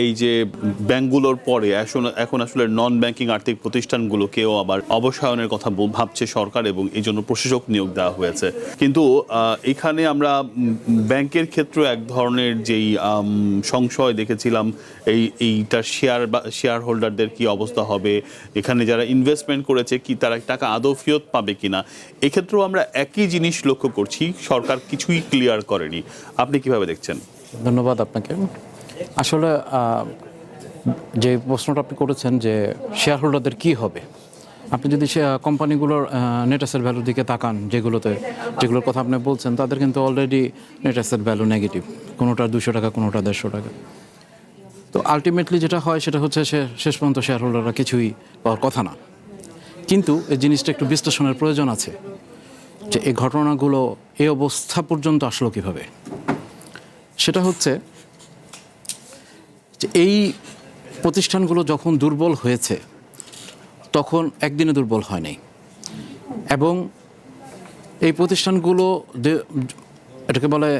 এই যে ব্যাংকগুলোর পরে এখন আসলে নন ব্যাংকিং আর্থিক প্রতিষ্ঠানগুলোকেও আবার অবসায়নের কথা ভাবছে সরকার, এবং এই জন্য প্রশাসক নিয়োগ দেওয়া হয়েছে। কিন্তু এখানে আমরা ব্যাংকের ক্ষেত্রে এক ধরনের যেই সংশয় দেখেছিলাম, এইটার শেয়ার হোল্ডারদের কি অবস্থা হবে, এখানে যারা ইনভেস্টমেন্ট করেছে কি তারা টাকা আদৌ ফেরত পাবে কিনা, এক্ষেত্রেও আমরা একই জিনিস লক্ষ্য করছি, সরকার কিছুই ক্লিয়ার করেনি। আপনি কিভাবে দেখছেন? ধন্যবাদ আপনাকে। আসলে যে প্রশ্নটা আপনি করেছেন যে শেয়ার হোল্ডারদের কী হবে, আপনি যদি কোম্পানিগুলোর নেট অ্যাসেট ভ্যালুর দিকে তাকান, যেগুলোর কথা আপনি বলছেন, তাদের কিন্তু already net asset value negative, কোনোটা 200 টাকা, কোনোটা 150 টাকা। তো আলটিমেটলি যেটা হয় সেটা হচ্ছে শেষ পর্যন্ত শেয়ার হোল্ডাররা কিছুই পাওয়ার কথা না। কিন্তু এই জিনিসটা একটু বিশ্লেষণের প্রয়োজন আছে যে এই ঘটনাগুলো এই অবস্থা পর্যন্ত আসলো কীভাবে। সেটা হচ্ছে যে এই প্রতিষ্ঠানগুলো যখন দুর্বল হয়েছে তখন একদিনে দুর্বল হয়নি, এবং এই প্রতিষ্ঠানগুলো এটাকে বলে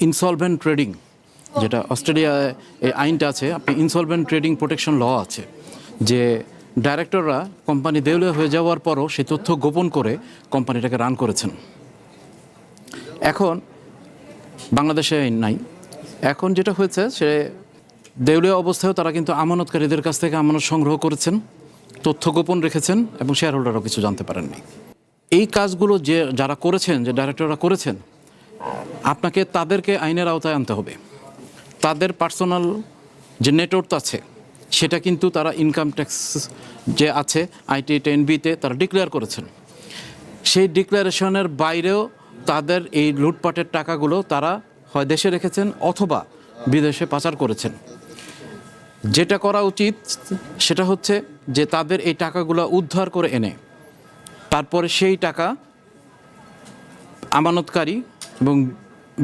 ইনসলভেন্ট ট্রেডিং, যেটা অস্ট্রেলিয়ায় এই আইনটা আছে, আপনি ইনসলভেন্ট ট্রেডিং প্রোটেকশন ল আছে, যে ডাইরেক্টররা কোম্পানি দেউলিয়া হয়ে যাওয়ার পরও সেই তথ্য গোপন করে কোম্পানিটাকে রান করেছেন। এখন বাংলাদেশে আইন নাই। এখন যেটা হয়েছে, সে দেউলিয়া অবস্থায়ও তারা কিন্তু আমানতকারীদের কাছ থেকে আমানত সংগ্রহ করেছেন, তথ্য গোপন রেখেছেন, এবং শেয়ার হোল্ডারও কিছু জানতে পারেননি। এই কাজগুলো যারা করেছেন, যে ডাইরেক্টররা করেছেন, আপনাকে তাদেরকে আইনের আওতায় আনতে হবে। তাদের পার্সোনাল যে নেটওয়ার্থ আছে সেটা কিন্তু তারা ইনকাম ট্যাক্স যে আছে আইটি 10B-তে তারা ডিক্লেয়ার করেছেন। সেই ডিক্লারেশনের বাইরেও তাদের এই লুটপাটের টাকাগুলো তারা হয় দেশে রেখেছেন অথবা বিদেশে পাচার করেছেন। যেটা করা উচিত সেটা হচ্ছে যে তাদের এই টাকাগুলো উদ্ধার করে এনে তারপরে সেই টাকা আমানতকারী এবং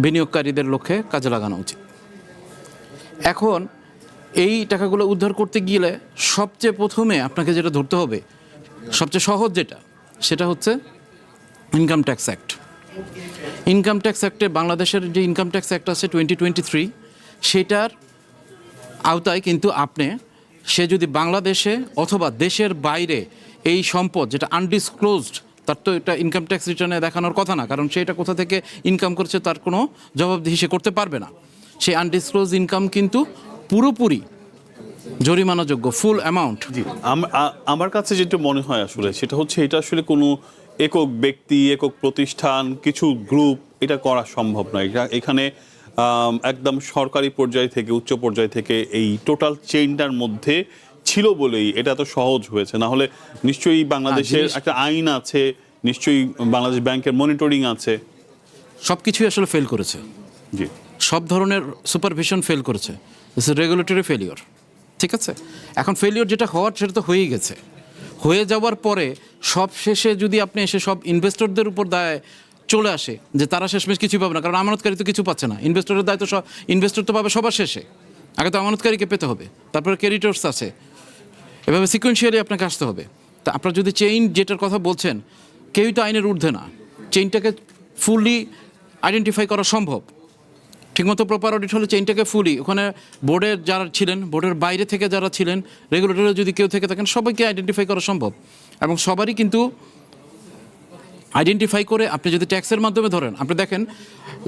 বিনিয়োগকারীদের লক্ষ্যে কাজে লাগানো উচিত। এখন এই টাকাগুলো উদ্ধার করতে গেলে সবচেয়ে প্রথমে আপনাকে যেটা ধরতে হবে, সবচেয়ে সহজ যেটা, সেটা হচ্ছে income tax act. Income tax অ্যাক্টে, বাংলাদেশের যে ইনকাম ট্যাক্স অ্যাক্ট আছে 2023, সেটার আওতায় কিন্তু সে যদি বাংলাদেশে অথবা দেশের বাইরে এই সম্পদ যেটা আনডিসক্লোজড, তার তো এটা ইনকাম ট্যাক্স রিটার্নে দেখানোর কথা না, কারণ সেটা কোথা থেকে ইনকাম করছে তার কোনো জবাবদিহি সে করতে পারবে না। সেই আনডিসক্লোজ ইনকাম কিন্তু পুরোপুরি জরিমানাযোগ্য, ফুল অ্যামাউন্ট। জি, আমার কাছে যেটা মনে হয় আসলে সেটা হচ্ছে, এটা আসলে কোনো একক ব্যক্তি, একক প্রতিষ্ঠান, কিছু গ্রুপ এটা করা সম্ভব নয়। এখানে একদম সরকারি পর্যায় থেকে উচ্চ পর্যায় থেকে এই টোটাল চেইনটার মধ্যে ছিল বলেই এটা এত সহজ হয়েছে। না হলে নিশ্চয়ই বাংলাদেশের একটা আইন আছে, নিশ্চয়ই বাংলাদেশ ব্যাংকের মনিটরিং আছে, সব কিছুই আসলে ফেল করেছে। জি, সব ধরনের সুপারভিশন ফেল করেছে। This is regulatory failure. ঠিক আছে, এখন ফেলিওর যেটা হওয়ার সেটা তো হয়েই গেছে। হয়ে যাওয়ার পরে সব শেষে যদি আপনি এসে সব ইনভেস্টরদের উপর দায় চলে আসে যে তারা শেষমেশ কিছু পাবে না, কারণ আমানতকারী তো কিছু পাচ্ছে না, ইনভেস্টরের দায় তো ইনভেস্টর তো পাবে সবার শেষে, আগে তো আমানতকারীকে পেতে হবে, তারপরে ক্রেডিটর্স আছে, এভাবে সিকোয়েন্সিয়ালি আপনাকে আসতে হবে। তা আপনার যদি চেইন যেটার কথা বলছেন, কেউই তো আইনের ঊর্ধ্বে না, চেইনটাকে ফুললি আইডেন্টিফাই করা সম্ভব। ঠিকমতো প্রপার অডিট হলে চেইনটাকে ফুলি, ওখানে বোর্ডের যারা ছিলেন, বোর্ডের বাইরে থেকে যারা ছিলেন, রেগুলেটরে যদি কেউ থেকে থাকেন, সবাইকে আইডেন্টিফাই করা সম্ভব। এবং সবারই কিন্তু আইডেন্টিফাই করে আপনি যদি ট্যাক্সের মাধ্যমে ধরেন, আপনি দেখেন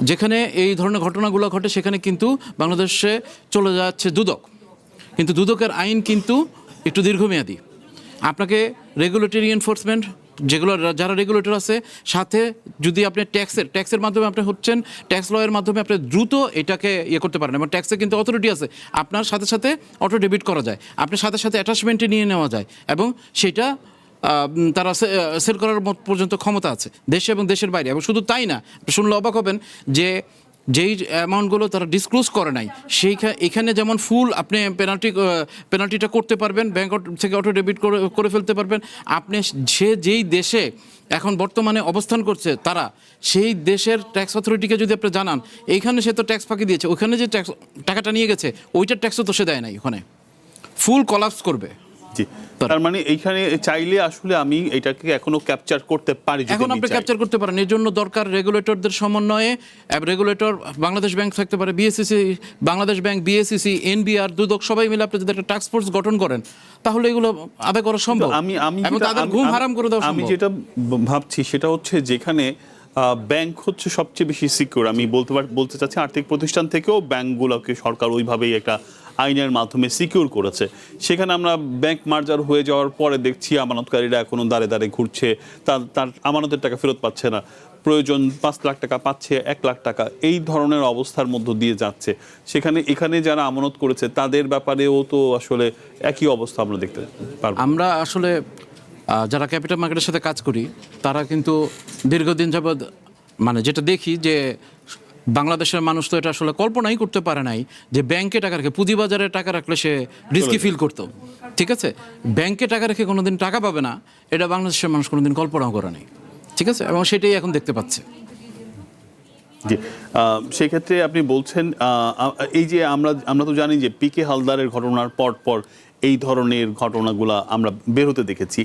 যেখানে এই ধরনের ঘটনাগুলো ঘটে সেখানে কিন্তু বাংলাদেশে চলে যাচ্ছে দুদক, কিন্তু দুদকের আইন কিন্তু একটু দীর্ঘমেয়াদী। আপনাকে রেগুলেটরি এনফোর্সমেন্ট যেগুলো যারা রেগুলেটর আছে, সাথে যদি আপনি ট্যাক্সের মাধ্যমে আপনি হচ্ছেন, ট্যাক্স লয়ের মাধ্যমে আপনি দ্রুত এটাকে করতে পারেন, এবং ট্যাক্সে কিন্তু অথরিটি আছে, আপনার সাথে সাথে অটো ডেবিট করা যায়, আপনার সাথে সাথে অ্যাটাচমেন্টে নিয়ে নেওয়া যায়, এবং সেটা তারা সেল করার পর্যন্ত ক্ষমতা আছে দেশে এবং দেশের বাইরে। এবং শুধু তাই না, শুনলে অবাক হবেন যে যেই অ্যামাউন্টগুলো তারা ডিসক্লোজ করে নাই, এখানে যেমন ফুল আপনি পেনাল্টিটা করতে পারবেন, ব্যাংক থেকে অটো ডেবিট করে ফেলতে পারবেন। আপনি যেই দেশে এখন বর্তমানে অবস্থান করছে তারা, সেই দেশের ট্যাক্স অথরিটিকে যদি আপনি জানান, এইখানে সে তো ট্যাক্স ফাঁকি দিয়েছে, ওইখানে যে টাকাটা নিয়ে গেছে ওইটার ট্যাক্সও তো সে দেয় নাই, ওখানে ফুল কলাপস করবে। জি, তার মানে এইখানে চাইলে আসলে আমি এটাকে এখনো ক্যাপচার করতে পারি যদি এখন আমি আপনি চাই। ক্যাপচার করতে পারেন, এর জন্য দরকার রেগুলেটরদের সমন্বয়ে। রেগুলেটর বাংলাদেশ ব্যাংক থাকতে পারে, BSCC, Bangladesh Bank, BSCC, NBR, Dudok সবাই মিলে আপনি যদি একটা টাস্ক ফোর্স গঠন করেন তাহলে এগুলো আদায় করা সম্ভব। আমি এবং যেটা- তাদের ঘুম হারাম করে দেওয়া আমি সম্ভব। যেটা ভাবছি সেটা হচ্ছে যেখানে ব্যাংক হচ্ছে সবচেয়ে বেশি সিকিউর, আমি বলতে চাচ্ছি আর্থিক প্রতিষ্ঠান থেকেও ব্যাংকগুলোকে সরকার ওইভাবেই একটা আইনের মাধ্যমে সিকিউর করেছে। সেখানে আমরা ব্যাংক মার্জার হয়ে যাওয়ার পরে দেখছি আমানতকারীরা এখনো দাঁড়ে দাঁড়ে ঘুরছে, তার আমানতের টাকা ফেরত পাচ্ছে না, প্রয়োজন 5 লাখ টাকা পাচ্ছে 1 লাখ টাকা, এই ধরনের অবস্থার মধ্য দিয়ে যাচ্ছে। এখানে যারা আমানত করেছে তাদের ব্যাপারেও তো আসলে একই অবস্থা আমরা দেখতে পারবো। আমরা আসলে যারা ক্যাপিটাল মার্কেটের সাথে কাজ করি তারা কিন্তু দীর্ঘদিন যাবৎ মানে যেটা দেখি যে বাংলাদেশের মানুষ তো এটা আসলে কল্পনাই করতে পারে নাই যে ব্যাংকে টাকা রেখে, পুঁজিবাজারে টাকা রাখলে সে রিস্কি ফিল করতো। ঠিক আছে, ব্যাংকে টাকা রেখে কোনোদিন টাকা পাবে না, এটা বাংলাদেশের মানুষ কোনোদিন কল্পনাও করে নাই। ঠিক আছে, এবং সেটাই এখন দেখতে পাচ্ছে। জি, সেক্ষেত্রে আপনি বলছেন এই যে আমরা তো জানি যে পিকে হালদারের ঘটনার পর এই ধরনের ঘটনাগুলো আমরা বের হতে দেখেছি।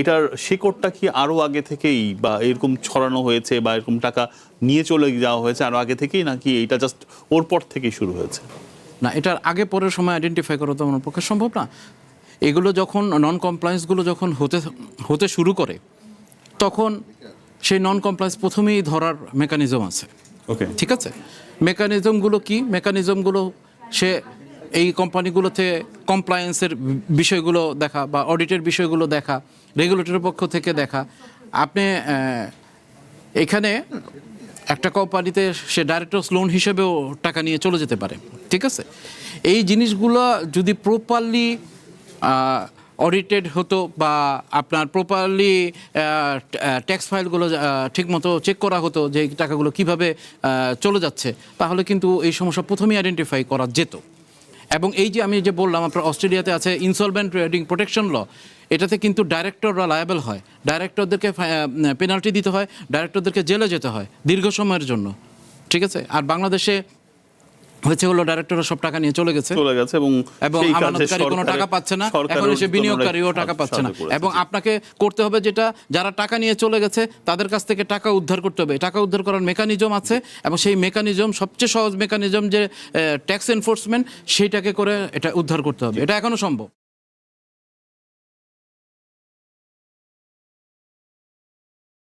এটার শিকড়টা কি আরো আগে থেকেই বা এরকম ছড়ানো হয়েছে বা এরকম টাকা নিয়ে চলে যাওয়া হয়েছে আরো আগে থেকেই, নাকি এটা জাস্ট ওর পর থেকেই শুরু হয়েছে? না, এটার আগে পরের সময় আইডেন্টিফাই করা তো আমার পক্ষে সম্ভব না। এগুলো যখন নন কমপ্লায়েন্সগুলো যখন হতে শুরু করে তখন সেই নন কমপ্লায়েন্স প্রথমেই ধরার মেকানিজম আছে। ওকে, ঠিক আছে, মেকানিজমগুলো কি? মেকানিজমগুলো সে এই কোম্পানিগুলোতে কমপ্লায়েন্সের বিষয়গুলো দেখা বা অডিটের বিষয়গুলো দেখা, রেগুলেটরের পক্ষ থেকে দেখা। আপনি এখানে একটা কোম্পানিতে সে ডাইরেক্টরস লোন হিসেবেও টাকা নিয়ে চলে যেতে পারে। ঠিক আছে, এই জিনিসগুলো যদি প্রপারলি অডিটেড হতো বা আপনার প্রপারলি ট্যাক্স ফাইলগুলো ঠিকমতো চেক করা হতো যে এই টাকাগুলো কিভাবে চলে যাচ্ছে, তাহলে কিন্তু এই সমস্যা প্রথমেই আইডেন্টিফাই করা যেত। এবং এই যে আমি যে বললাম আপনার অস্ট্রেলিয়াতে আছে ইনসলভেন্ট ট্রেডিং প্রোটেকশন ল, এটাতে কিন্তু ডাইরেক্টররা লায়াবল হয়, ডাইরেক্টরদেরকে পেনাল্টি দিতে হয়, ডাইরেক্টরদেরকে জেলে যেতে হয় দীর্ঘ সময়ের জন্য। ঠিক আছে, আর বাংলাদেশে হয়েছে হলো ডাইরেক্টররা সব টাকা নিয়ে চলে গেছে এবং সেই কাজে আমানতকারী কোনো টাকা পাচ্ছে না, এখন এসে বিনিয়োগকারীও টাকা পাচ্ছে না। এবং আপনাকে করতে হবে যেটা, যারা টাকা নিয়ে চলে গেছে তাদের কাছ থেকে টাকা উদ্ধার করতে হবে। টাকা উদ্ধার করার মেকানিজম আছে এবং সেই মেকানিজম সবচেয়ে সহজ মেকানিজম যে ট্যাক্স এনফোর্সমেন্ট, সেইটাকে করে এটা উদ্ধার করতে হবে। এটা এখনো সম্ভব।